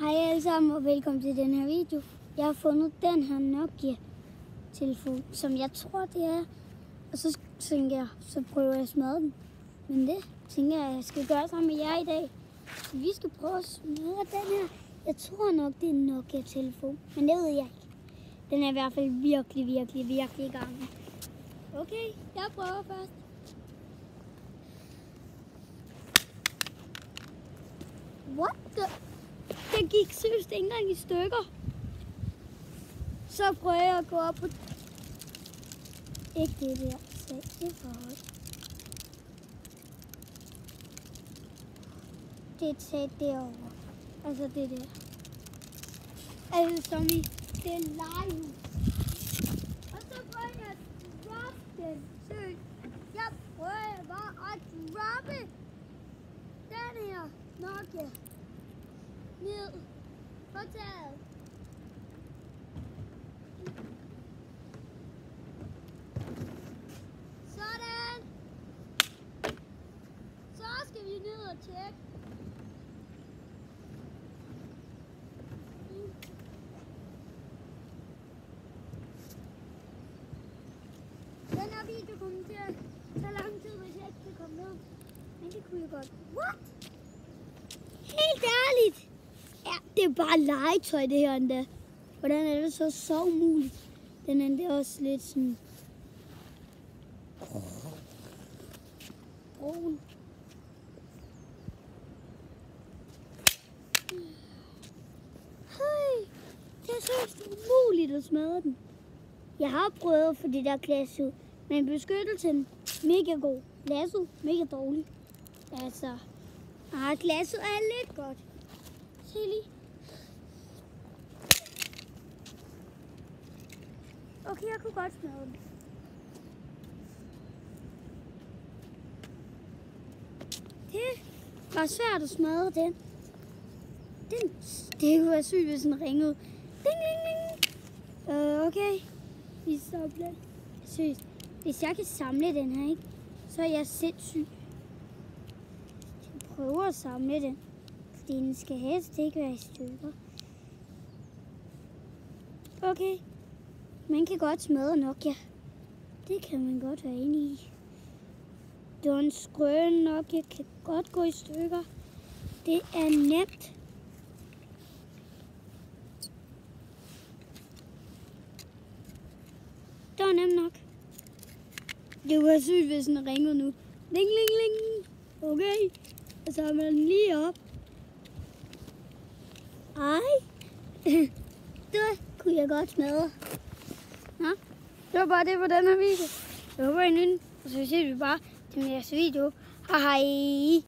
Hej alle sammen og velkommen til den her video. Jeg har fundet den her Nokia-telefon, som jeg tror det er. Og så tænker jeg, så prøver jeg at smadre den. Men det tænker jeg skal gøre sammen med jer i dag. Så vi skal prøve at smadre den her. Jeg tror nok det er en Nokia-telefon, men det ved jeg ikke. Den er i hvert fald virkelig i gang. Okay, jeg prøver først. What the? Den gik seriøst ikke engang i stykker. Så prøver jeg at gå op på... Ikke det der. Det er for højt. Det er tæt derovre. Altså det der. Altså som i det legehus. Og så prøver jeg at droppe den. Seriøst. Jeg prøver bare at droppe den her Nokia ned på taget. Sådan. Så skal vi ned og tjekke. Den her video kommer til at tage lang tid, hvis jeg ikke kan komme ned. Men det kunne jeg godt. What? Helt ærligt. Ja, det er bare legetøj det her endda. Hvordan er det så umuligt? Den er endda også lidt sådan... brun. Hej. Det er så umuligt at smadre den. Jeg har prøvet at få det der glas ud, men beskyttelsen mega god. Glasset mega dårlig. Altså, glasset er lidt godt. Se lige. Okay, jeg kunne godt smadre den. Det var svært at smadre den. Det kunne være sygt, hvis den ringede. Ding, ding, ding. Okay. Vi samler. Seriøst. Hvis jeg kan samle den her, ikke? Så er jeg sindssyg. Jeg prøver at samle den. Fordi den skal helst ikke være i stykker. Okay. Man kan godt smadre Nokia. Det kan man godt være enig i. Det var en skrøn Nokia kan godt gå i stykker. Det er nemt. Det var nemt nok. Det var sygt, hvis den ringede nu. Ling, ling, ling. Okay. Og så har man den lige op. Ej. Det kunne jeg godt smadre. Nå, det var bare det på den her video. Jeg håber, I nyder. Og så ses vi bare til næste video. Hej hej.